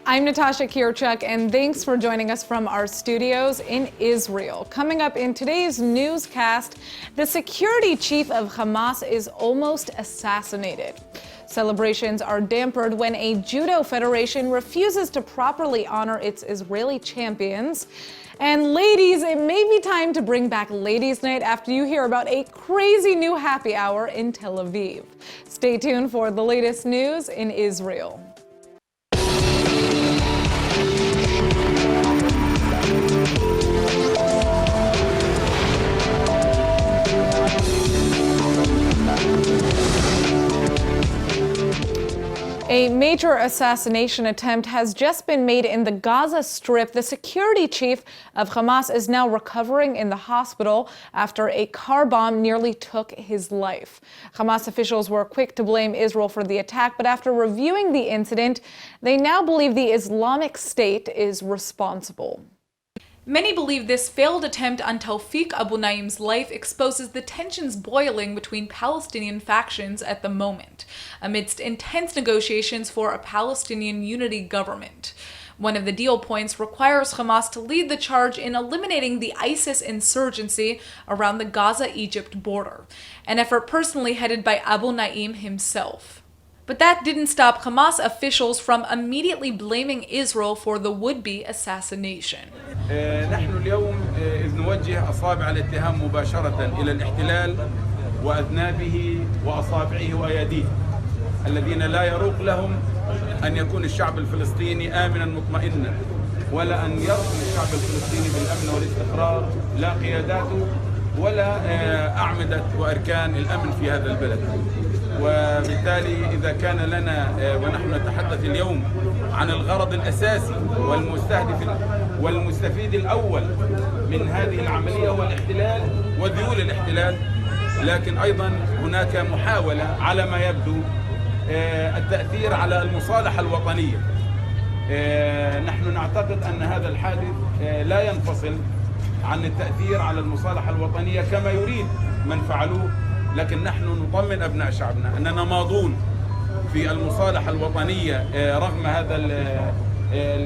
I'm Natasha Kirchuk, and thanks for joining us from our studios in Israel. Coming up in today's newscast, the security chief of Hamas is almost assassinated. Celebrations are dampered when a judo federation refuses to properly honor its Israeli champions. And ladies, it may be time to bring back Ladies' Night after you hear about a crazy new happy hour in Tel Aviv. Stay tuned for the latest news in Israel. A major assassination attempt has just been made in the Gaza Strip. The security chief of Hamas is now recovering in the hospital after a car bomb nearly took his life. Hamas officials were quick to blame Israel for the attack, but after reviewing the incident, they now believe the Islamic State is responsible. Many believe this failed attempt on Tawfiq Abu Naim's life exposes the tensions boiling between Palestinian factions at the moment, amidst intense negotiations for a Palestinian unity government. One of the deal points requires Hamas to lead the charge in eliminating the ISIS insurgency around the Gaza-Egypt border, an effort personally headed by Abu Naim himself. But that didn't stop Hamas officials from immediately blaming Israel for the would-be assassination. نحن اليوم إذ نوجه أصابع الاتهام مباشرة إلى الاحتلال وأذنابه وأصابعه وأيديه الذين لا يروق لهم أن يكون الشعب الفلسطيني آمنا مطمئنا ولا أن يرسم الشعب الفلسطيني بالأمن والاستقرار لا قياداته ولا أعمدة وأركان الأمن في هذا البلد. وبالتالي إذا كان لنا ونحن نتحدث اليوم عن الغرض الأساسي والمستفيد الأول من هذه العملية هو الاحتلال وذيول الاحتلال، لكن أيضا هناك محاولة على ما يبدو التأثير على المصالحة الوطنية. نحن نعتقد أن هذا الحادث لا ينفصل عن التأثير على المصالحة الوطنية كما يريد من فعلوه، لكن نحن نطمن أبناء شعبنا أننا ماضون في المصالحة الوطنية رغم هذا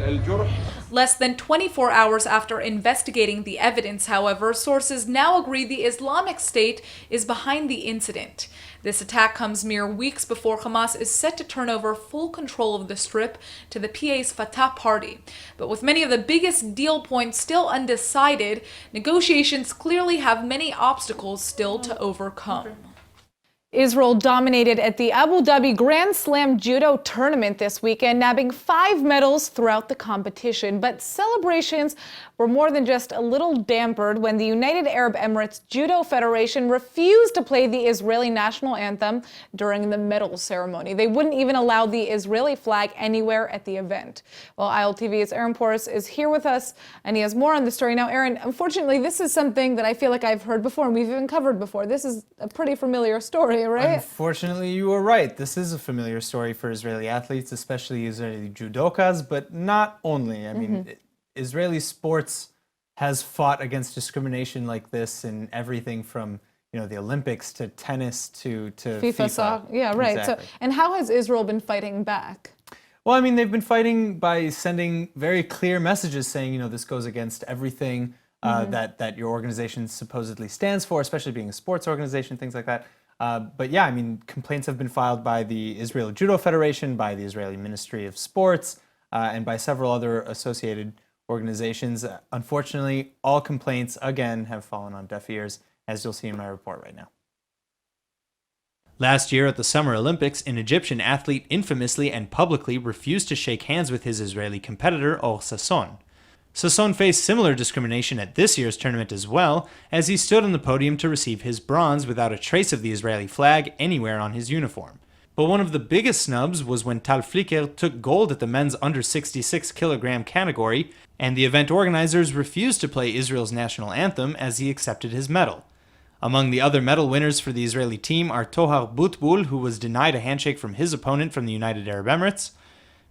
الجرح. Less than 24 hours after investigating the evidence, however, sources now agree the Islamic State is behind the incident. This attack comes mere weeks before Hamas is set to turn over full control of the Strip to the PA's Fatah party. But with many of the biggest deal points still undecided, negotiations clearly have many obstacles still to overcome. Israel dominated at the Abu Dhabi Grand Slam judo tournament this weekend, nabbing 5 medals throughout the competition. But celebrations were more than just a little dampered when the United Arab Emirates Judo Federation refused to play the Israeli national anthem during the medal ceremony. They wouldn't even allow the Israeli flag anywhere at the event. Well, ILTV's Aaron Porras is here with us, and he has more on the story. Now, Aaron, unfortunately, this is something that I feel like I've heard before, and we've even covered before. This is a pretty familiar story, right? Unfortunately, you were right. This is a familiar story for Israeli athletes, especially Israeli judokas, but not only. I mean, Israeli sports has fought against discrimination like this in everything from, the Olympics to tennis to FIFA. Soccer. Yeah, right. Exactly. So, and how has Israel been fighting back? Well, I mean, they've been fighting by sending very clear messages saying, this goes against everything that your organization supposedly stands for, especially being a sports organization, things like that. But yeah, I mean, complaints have been filed by the Israel Judo Federation, by the Israeli Ministry of Sports, and by several other associated organizations. Unfortunately, all complaints, again, have fallen on deaf ears, as you'll see in my report right now. Last year at the Summer Olympics, an Egyptian athlete infamously and publicly refused to shake hands with his Israeli competitor, Or Sasson. Sasson faced similar discrimination at this year's tournament as well, as he stood on the podium to receive his bronze without a trace of the Israeli flag anywhere on his uniform. But one of the biggest snubs was when Tal Flicker took gold at the men's under 66 kilogram category, and the event organizers refused to play Israel's national anthem as he accepted his medal. Among the other medal winners for the Israeli team are Tohar Boutboul, who was denied a handshake from his opponent from the United Arab Emirates.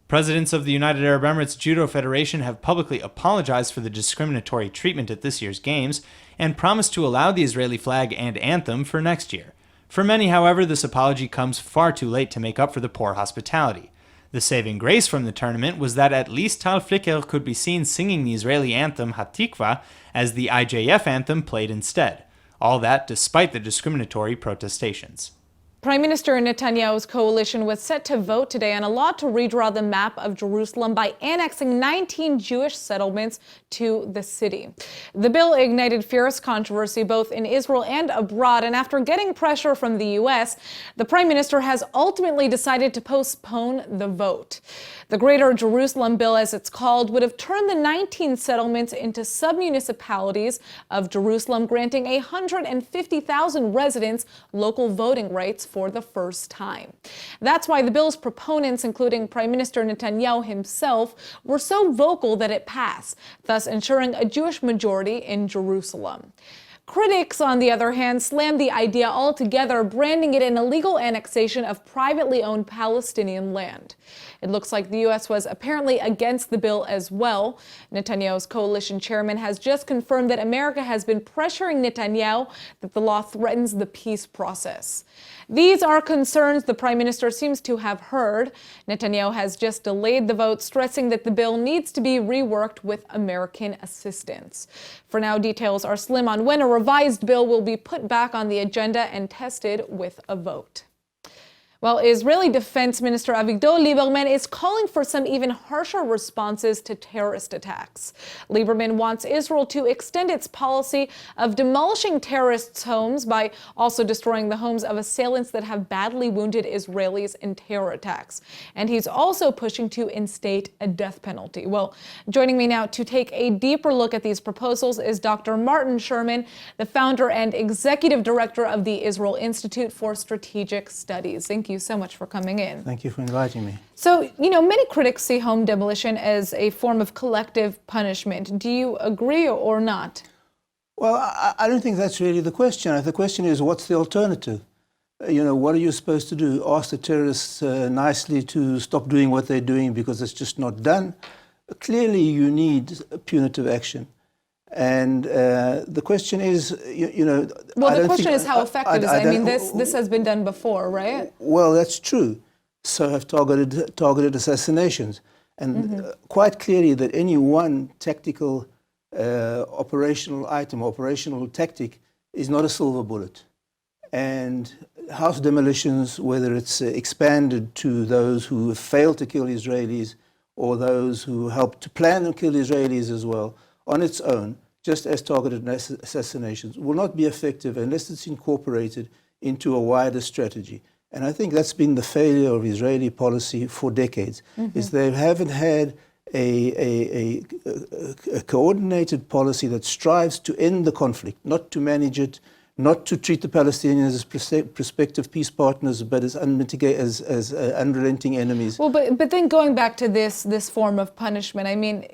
Presidents of the United Arab Emirates Judo Federation have publicly apologized for the discriminatory treatment at this year's games and promised to allow the Israeli flag and anthem for next year. For many, however, this apology comes far too late to make up for the poor hospitality. The saving grace from the tournament was that at least Tal Flicker could be seen singing the Israeli anthem Hatikva as the IJF anthem played instead. All that despite the discriminatory protestations. Prime Minister Netanyahu's coalition was set to vote today on a law to redraw the map of Jerusalem by annexing 19 Jewish settlements to the city. The bill ignited fierce controversy both in Israel and abroad, and after getting pressure from the U.S., the Prime Minister has ultimately decided to postpone the vote. The Greater Jerusalem Bill, as it's called, would have turned the 19 settlements into sub-municipalities of Jerusalem, granting 150,000 residents local voting rights for the first time. That's why the bill's proponents, including Prime Minister Netanyahu himself, were so vocal that it passed, thus ensuring a Jewish majority in Jerusalem. Critics, on the other hand, slammed the idea altogether, branding it an illegal annexation of privately owned Palestinian land. It looks like the U.S. was apparently against the bill as well. Netanyahu's coalition chairman has just confirmed that America has been pressuring Netanyahu that the law threatens the peace process. These are concerns the prime minister seems to have heard. Netanyahu has just delayed the vote, stressing that the bill needs to be reworked with American assistance. For now, details are slim on when a revised bill will be put back on the agenda and tested with a vote. Well, Israeli Defense Minister Avigdor Lieberman is calling for some even harsher responses to terrorist attacks. Lieberman wants Israel to extend its policy of demolishing terrorists' homes by also destroying the homes of assailants that have badly wounded Israelis in terror attacks. And he's also pushing to instate a death penalty. Well, joining me now to take a deeper look at these proposals is Dr. Martin Sherman, the founder and executive director of the Israel Institute for Strategic Studies. Thank you so much for coming in. Thank you for inviting me. So, many critics see home demolition as a form of collective punishment. Do you agree or not? Well, I don't think that's really the question. The question is, what's the alternative? What are you supposed to do? Ask the terrorists nicely to stop doing what they're doing because it's just not done? Clearly, you need punitive action. And the question is, Well, the question is how effective is it? I mean, this has been done before, right? Well, that's true. So have targeted assassinations. And quite clearly that any one tactical operational item, operational tactic, is not a silver bullet. And house demolitions, whether it's expanded to those who have failed to kill Israelis or those who helped to plan and kill Israelis as well, on its own, just as targeted assassinations, will not be effective unless it's incorporated into a wider strategy. And I think that's been the failure of Israeli policy for decades, is they haven't had a coordinated policy that strives to end the conflict, not to manage it, not to treat the Palestinians as prospective peace partners, but as unrelenting enemies. Well, but then going back to this form of punishment, I mean,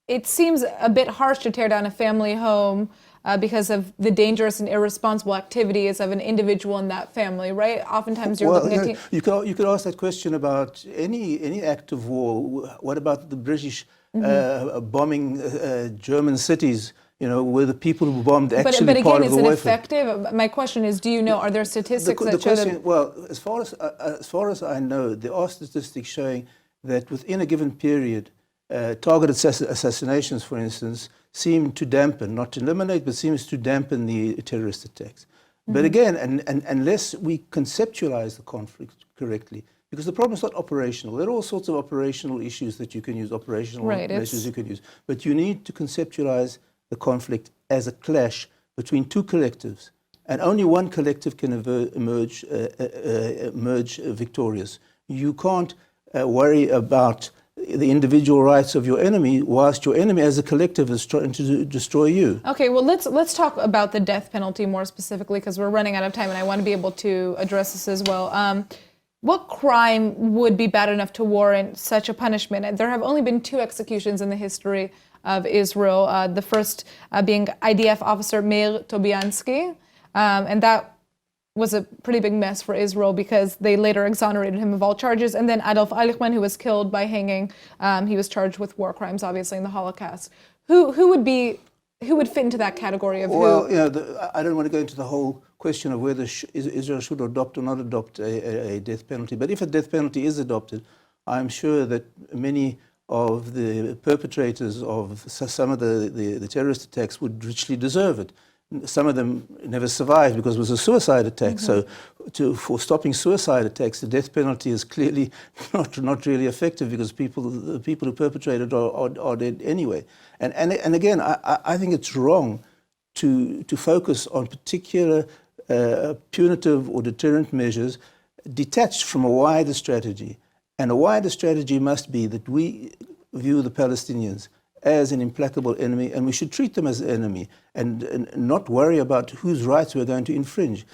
it seems a bit harsh to tear down a family home because of the dangerous and irresponsible activities of an individual in that family, right? Oftentimes you're looking at... You could ask that question about any act of war. What about the British bombing German cities, where the people who bombed actually but again, part of the warfare? is it effective? My question is, do you know, are there statistics that show that... Well, as far as I know, there are statistics showing that within a given period, targeted assassinations, for instance, seem to dampen, not to eliminate, but seems to dampen the terrorist attacks. But again, unless we conceptualize the conflict correctly, because the problem is not operational. There are all sorts of operational issues that you can use, operational measures you can use. But you need to conceptualize the conflict as a clash between two collectives. And only one collective can emerge victorious. You can't worry about the individual rights of your enemy whilst your enemy as a collective is trying to destroy you. Okay, well, let's talk about the death penalty more specifically, because we're running out of time and I want to be able to address this as well. What crime would be bad enough to warrant such a punishment? There have only been 2 executions in the history of Israel, the first being IDF officer Meir Tobiansky, and that was a pretty big mess for Israel because they later exonerated him of all charges. And then Adolf Eichmann, who was killed by hanging, he was charged with war crimes, obviously, in the Holocaust. Who would fit into that category of who? Well, I don't want to go into the whole question of whether Israel should adopt or not adopt a death penalty. But if a death penalty is adopted, I'm sure that many of the perpetrators of some of the terrorist attacks would richly deserve it. Some of them never survived because it was a suicide attack. So for stopping suicide attacks, the death penalty is clearly not really effective because the people who perpetrated are dead anyway. And again, I think it's wrong to focus on particular punitive or deterrent measures detached from a wider strategy. And a wider strategy must be that we view the Palestinians as an implacable enemy, and we should treat them as an enemy and not worry about whose rights we're going to infringe.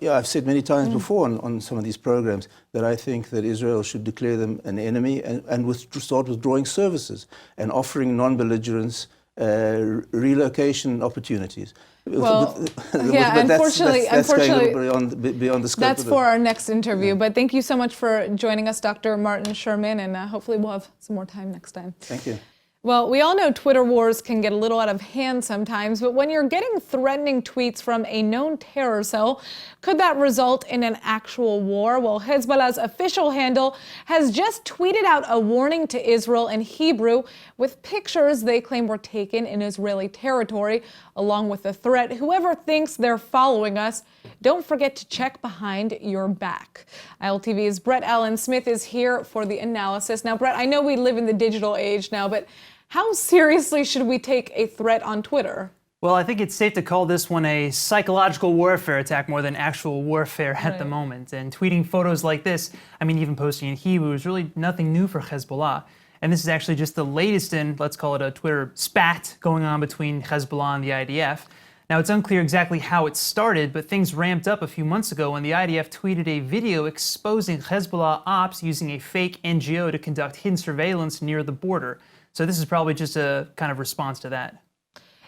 I've said many times before on some of these programs that I think that Israel should declare them an enemy and start withdrawing services and offering non-belligerence relocation opportunities. Well, yeah, but unfortunately, that's going a little beyond the scope. That's for our next interview. But thank you so much for joining us, Dr. Martin Sherman, and hopefully we'll have some more time next time. Thank you. Well, we all know Twitter wars can get a little out of hand sometimes, but when you're getting threatening tweets from a known terror cell, could that result in an actual war? Well, Hezbollah's official handle has just tweeted out a warning to Israel in Hebrew with pictures they claim were taken in Israeli territory, along with the threat, whoever thinks they're following us, don't forget to check behind your back. ILTV's Brett Allen Smith is here for the analysis. Now, Brett, I know we live in the digital age now, but how seriously should we take a threat on Twitter? Well, I think it's safe to call this one a psychological warfare attack more than actual warfare at the moment. And tweeting photos like this, I mean, even posting in Hebrew, is really nothing new for Hezbollah. And this is actually just the latest in, let's call it a Twitter spat going on between Hezbollah and the IDF. Now, it's unclear exactly how it started, but things ramped up a few months ago when the IDF tweeted a video exposing Hezbollah ops using a fake NGO to conduct hidden surveillance near the border. So this is probably just a kind of response to that.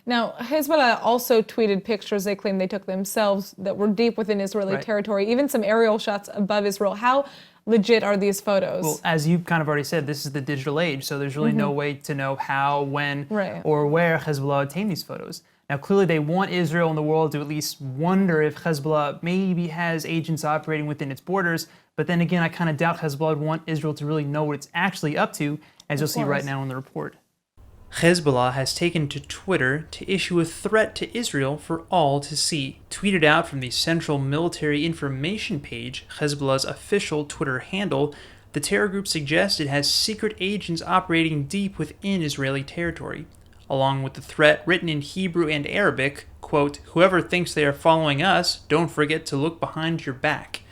Now, Hezbollah also tweeted pictures they claim they took themselves that were deep within Israeli territory, even some aerial shots above Israel. How legit are these photos? Well, as you kind of already said, this is the digital age, so there's really no way to know how, when, or where Hezbollah obtained these photos. Now, clearly they want Israel and the world to at least wonder if Hezbollah maybe has agents operating within its borders, but then again, I kind of doubt Hezbollah would want Israel to really know what it's actually up to, as you'll see right now in the report. Hezbollah has taken to Twitter to issue a threat to Israel for all to see. Tweeted out from the Central Military Information page, Hezbollah's official Twitter handle, the terror group suggests it has secret agents operating deep within Israeli territory. Along with the threat written in Hebrew and Arabic, quote, "Whoever thinks they are following us, don't forget to look behind your back."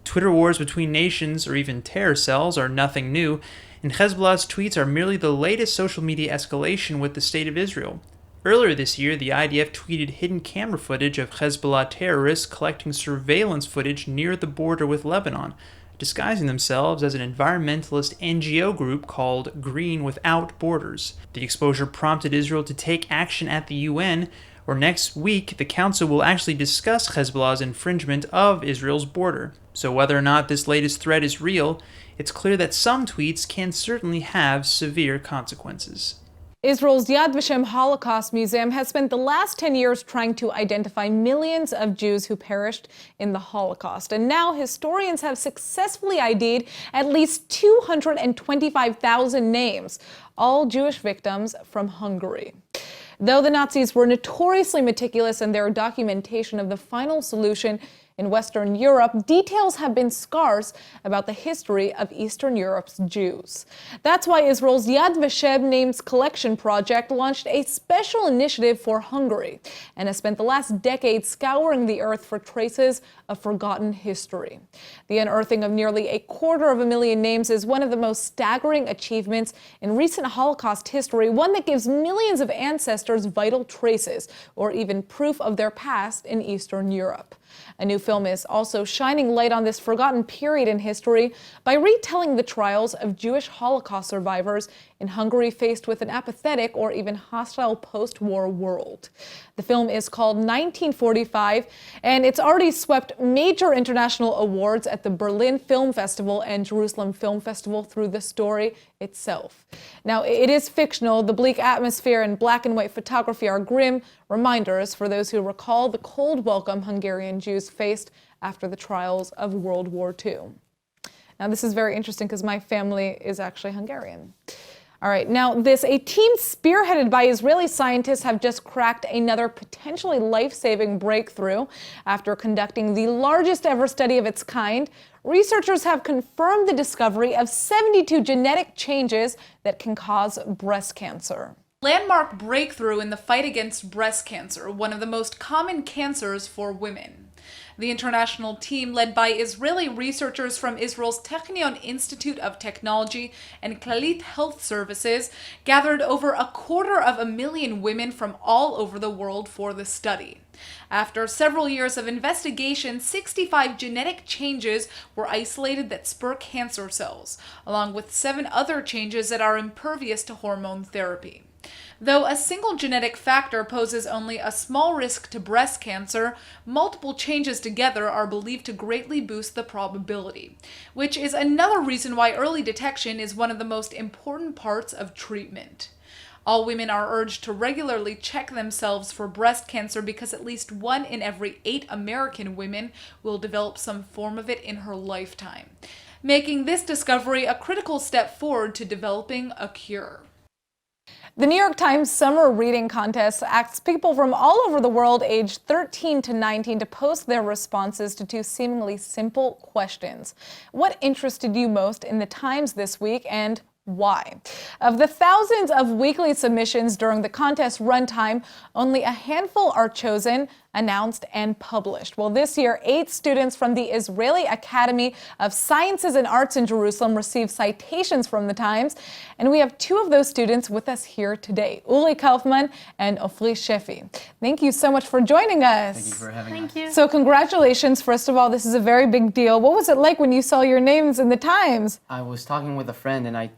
Twitter wars between nations or even terror cells are nothing new, and Hezbollah's tweets are merely the latest social media escalation with the State of Israel. Earlier this year, the IDF tweeted hidden camera footage of Hezbollah terrorists collecting surveillance footage near the border with Lebanon, disguising themselves as an environmentalist NGO group called Green Without Borders. The exposure prompted Israel to take action at the UN, where next week the Council will actually discuss Hezbollah's infringement of Israel's border. So whether or not this latest threat is real, it's clear that some tweets can certainly have severe consequences. Israel's Yad Vashem Holocaust Museum has spent the last 10 years trying to identify millions of Jews who perished in the Holocaust. And now historians have successfully ID'd at least 225,000 names, all Jewish victims from Hungary. Though the Nazis were notoriously meticulous in their documentation of the final solution in Western Europe, details have been scarce about the history of Eastern Europe's Jews. That's why Israel's Yad Vashem Names Collection Project launched a special initiative for Hungary and has spent the last decade scouring the earth for traces of forgotten history. The unearthing of nearly 250,000 names is one of the most staggering achievements in recent Holocaust history, one that gives millions of ancestors vital traces or even proof of their past in Eastern Europe. A new film is also shining light on this forgotten period in history by retelling the trials of Jewish Holocaust survivors in Hungary faced with an apathetic or even hostile post-war world. The film is called 1945, and it's already swept major international awards at the Berlin Film Festival and Jerusalem Film Festival through the story itself. Now, it is fictional. The bleak atmosphere and black and white photography are grim reminders for those who recall the cold welcome Hungarian Jews faced after the trials of World War II. Now, this is very interesting because my family is actually Hungarian. All right, now a team spearheaded by Israeli scientists have just cracked another potentially life-saving breakthrough. After conducting the largest ever study of its kind, researchers have confirmed the discovery of 72 genetic changes that can cause breast cancer. Landmark breakthrough in the fight against breast cancer, one of the most common cancers for women. The international team, led by Israeli researchers from Israel's Technion Institute of Technology and Clalit Health Services, gathered over 250,000 women from all over the world for the study. After several years of investigation, 65 genetic changes were isolated that spur cancer cells, along with 7 other changes that are impervious to hormone therapy. Though a single genetic factor poses only a small risk to breast cancer, multiple changes together are believed to greatly boost the probability, which is another reason why early detection is one of the most important parts of treatment. All women are urged to regularly check themselves for breast cancer because at least 1 in every 8 American women will develop some form of it in her lifetime, making this discovery a critical step forward to developing a cure. The New York Times Summer Reading Contest asks people from all over the world aged 13 to 19 to post their responses to 2 seemingly simple questions. What interested you most in the Times this week, and why? Of the thousands of weekly submissions during the contest runtime, only a handful are chosen, announced, and published. Well, this year, 8 students from the Israeli Academy of Sciences and Arts in Jerusalem received citations from the Times, and we have 2 of those students with us here today, Uli Kaufman and Ofri Shefi. Thank you so much for joining us. Thank you for having us. Thank you. So congratulations, first of all, this is a very big deal. What was it like when you saw your names in the Times? I was talking with a friend and I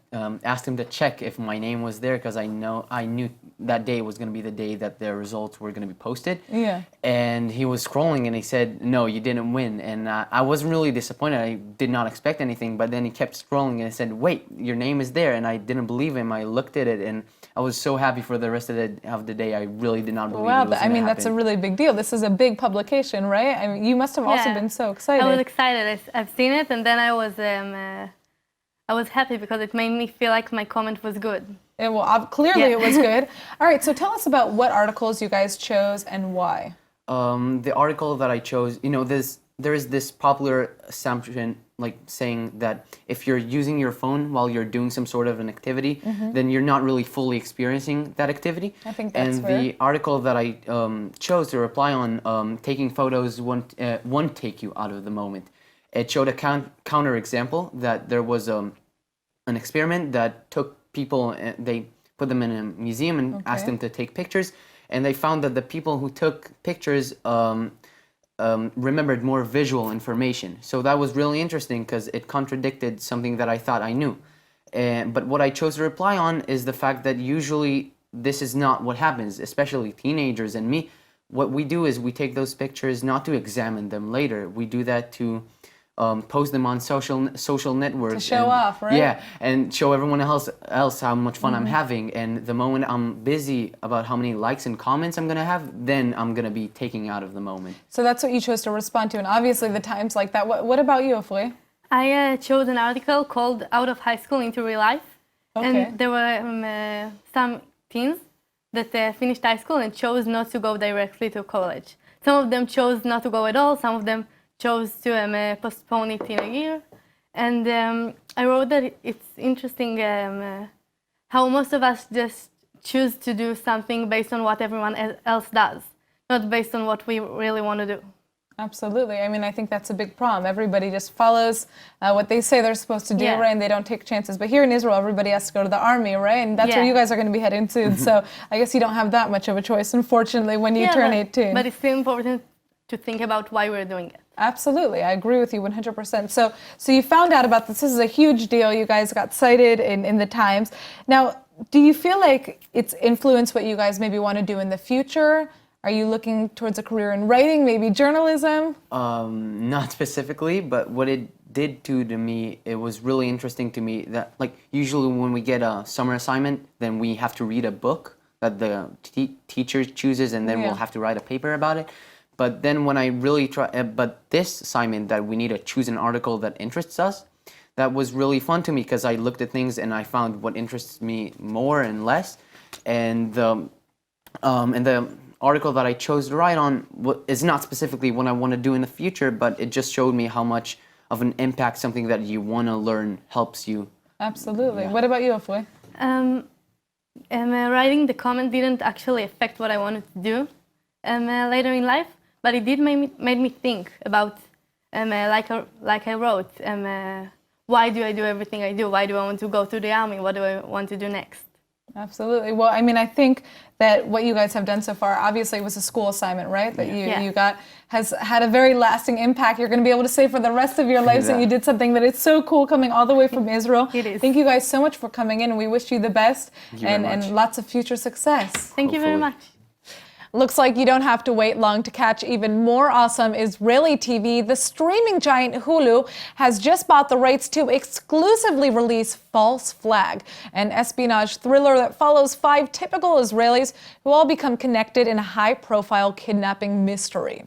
asked him to check if my name was there because I knew that day was going to be the day that the results were going to be posted. Yeah. And he was scrolling and he said, no, you didn't win. And I wasn't really disappointed. I did not expect anything. But then he kept scrolling and I said, wait, your name is there. And I didn't believe him. I looked at it and I was so happy for the rest of the day. I really did not believe it was going to happen. I mean, that's a really big deal. This is a big publication, right? I mean, you must have also been so excited. I was excited. I've seen it, and then I was happy because it made me feel like my comment was good. Clearly it was good. All right, so tell us about what articles you guys chose and why. The article that I chose, there is this popular assumption, like saying that if you're using your phone while you're doing some sort of an activity, then you're not really fully experiencing that activity. I think that's fair. fair. The article that I chose to reply on, taking photos won't take you out of the moment. It showed a counter example that there was an experiment that took people, they put them in a museum and asked them to take pictures, and they found that the people who took pictures remembered more visual information. So that was really interesting because it contradicted something that I thought I knew. But what I chose to reply on is the fact that usually this is not what happens, especially teenagers and me. What we do is we take those pictures not to examine them later. We do that to post them on social networks. To show off, right? Yeah, and show everyone else how much fun I'm having. And the moment I'm busy about how many likes and comments I'm going to have, then I'm going to be taking out of the moment. So that's what you chose to respond to, and obviously the Times like that. What about you, Ofri? I chose an article called Out of High School into Real Life. Okay. And there were some teens that finished high school and chose not to go directly to college. Some of them chose not to go at all. Some of them chose to postpone it in a year. And I wrote that it's interesting how most of us just choose to do something based on what everyone else does, not based on what we really want to do. Absolutely. I mean, I think that's a big problem. Everybody just follows what they say they're supposed to do, right? And they don't take chances. But here in Israel, everybody has to go to the army, right? And that's where you guys are going to be heading soon. So I guess you don't have that much of a choice, unfortunately, when you turn 18. But it's still important to think about why we're doing it. Absolutely. I agree with you 100%. So you found out about this. This is a huge deal. You guys got cited in the Times. Now, do you feel like it's influenced what you guys maybe want to do in the future? Are you looking towards a career in writing, maybe journalism? Not specifically, but what it did to me, it was really interesting to me that, like, usually when we get a summer assignment, then we have to read a book that the teacher chooses, and then we'll have to write a paper about it. But then when I really but this assignment that we need to choose an article that interests us, that was really fun to me because I looked at things and I found what interests me more and less. And the article that I chose to write on is not specifically what I want to do in the future, but it just showed me how much of an impact something that you want to learn helps you. Absolutely. Yeah. What about you, Afwe? Writing the comment didn't actually affect what I wanted to do later in life, but it did made me think about, like I wrote, why do I do everything I do? Why do I want to go to the army? What do I want to do next? Absolutely. Well, I mean, I think that what you guys have done so far, obviously, was a school assignment, right? That you got has had a very lasting impact. You're going to be able to say for the rest of your lives that you did something that is so cool, coming all the way from Israel. It is. Thank you guys so much for coming in, and we wish you the best and lots of future success. Thank you very much. Looks like you don't have to wait long to catch even more awesome Israeli TV. The streaming giant Hulu has just bought the rights to exclusively release False Flag, an espionage thriller that follows 5 typical Israelis who all become connected in a high-profile kidnapping mystery.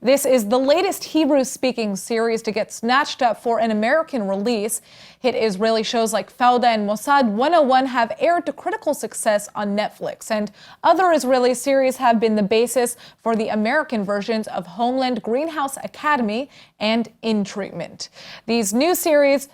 This is the latest Hebrew-speaking series to get snatched up for an American release. Hit Israeli shows like Fauda and Mossad 101 have aired to critical success on Netflix, and other Israeli series have been the basis for the American versions of Homeland, Greenhouse Academy, and In Treatment. This new series,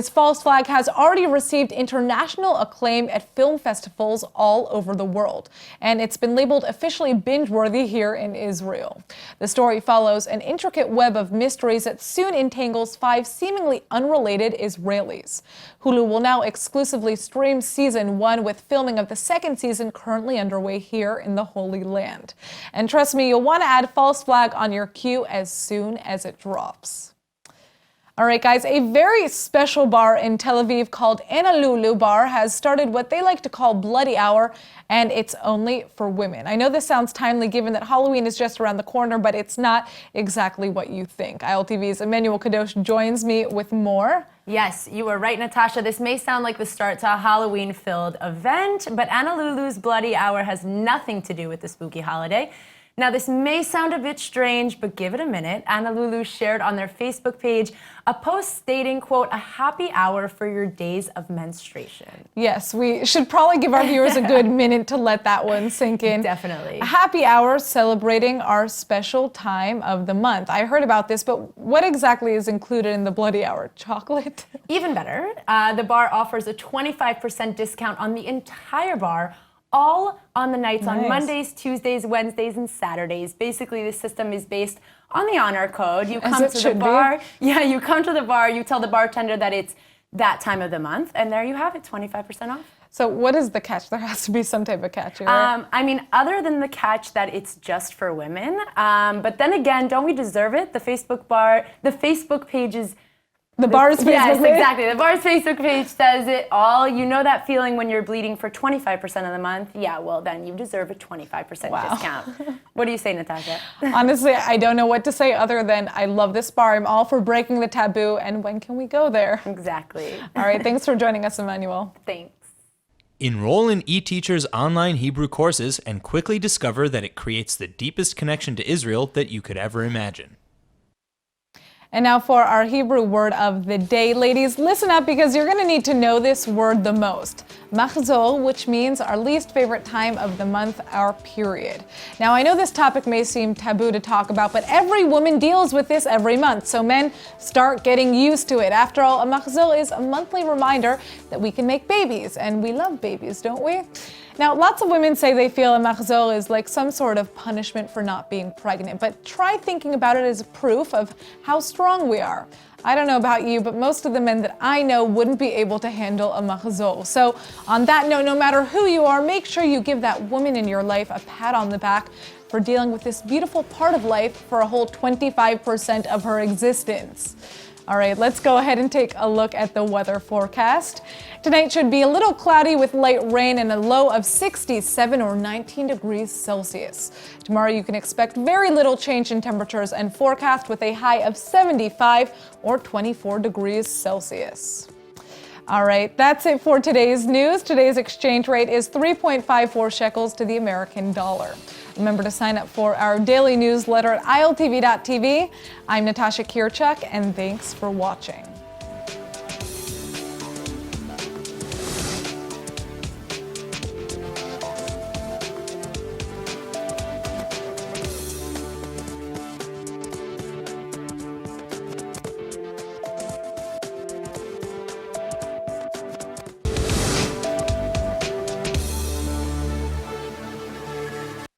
False Flag, has already received international acclaim at film festivals all over the world, and it's been labeled officially binge-worthy here in Israel. The story follows an intricate web of mysteries that soon entangles 5 seemingly unrelated Israelis. Hulu will now exclusively stream season 1, with filming of the 2nd season currently underway here in the Holy Land. And trust me, you'll want to add False Flag on your queue as soon as it drops. All right, guys, a very special bar in Tel Aviv called Lulu Bar has started what they like to call Bloody Hour, and it's only for women. I know this sounds timely given that Halloween is just around the corner, but it's not exactly what you think. ILTV's Emmanuel Kadosh joins me with more. Yes, you were right, Natasha. This may sound like the start to a Halloween-filled event, but Lulu's Bloody Hour has nothing to do with the spooky holiday. Now, this may sound a bit strange, but give it a minute. Lulu shared on their Facebook page a post stating, quote, "a happy hour for your days of menstruation." Yes, we should probably give our viewers a good minute to let that one sink in. Definitely. A happy hour celebrating our special time of the month. I heard about this, but what exactly is included in the Bloody Hour? Chocolate? Even better, the bar offers a 25% discount on the entire bar, all on the nights on Mondays, Tuesdays, Wednesdays, and Saturdays. Basically, the system is based on the honor code. You come to the bar. Yeah, you come to the bar, you tell the bartender that it's that time of the month, and there you have it, 25% off. So what is the catch? There has to be some type of catch here, right? I mean, other than the catch that it's just for women, but then again, don't we deserve it? The Facebook page is The bar's Facebook Yes, page? exactly. The bar's Facebook page says it all. You know that feeling when you're bleeding for 25% of the month? Yeah, well, then you deserve a 25% discount. What do you say, Natasha? Honestly, I don't know what to say other than I love this bar. I'm all for breaking the taboo. And when can we go there? Exactly. All right. Thanks for joining us, Emmanuel. Thanks. Enroll in eTeacher's online Hebrew courses and quickly discover that it creates the deepest connection to Israel that you could ever imagine. And now for our Hebrew word of the day. Ladies, listen up because you're going to need to know this word the most. Machzor, which means our least favorite time of the month, our period. Now, I know this topic may seem taboo to talk about, but every woman deals with this every month. So men, start getting used to it. After all, a machzor is a monthly reminder that we can make babies. And we love babies, don't we? Now, lots of women say they feel a machzor is like some sort of punishment for not being pregnant, but try thinking about it as proof of how strong we are. I don't know about you, but most of the men that I know wouldn't be able to handle a machzor. So on that note, no matter who you are, make sure you give that woman in your life a pat on the back for dealing with this beautiful part of life for a whole 25% of her existence. All right, let's go ahead and take a look at the weather forecast. Tonight should be a little cloudy with light rain and a low of 67 or 19 degrees Celsius. Tomorrow you can expect very little change in temperatures and forecast with a high of 75 or 24 degrees Celsius. All right, that's it for today's news. Today's exchange rate is 3.54 shekels to the American dollar. Remember to sign up for our daily newsletter at iltv.tv. I'm Natasha Kirchuk, and thanks for watching.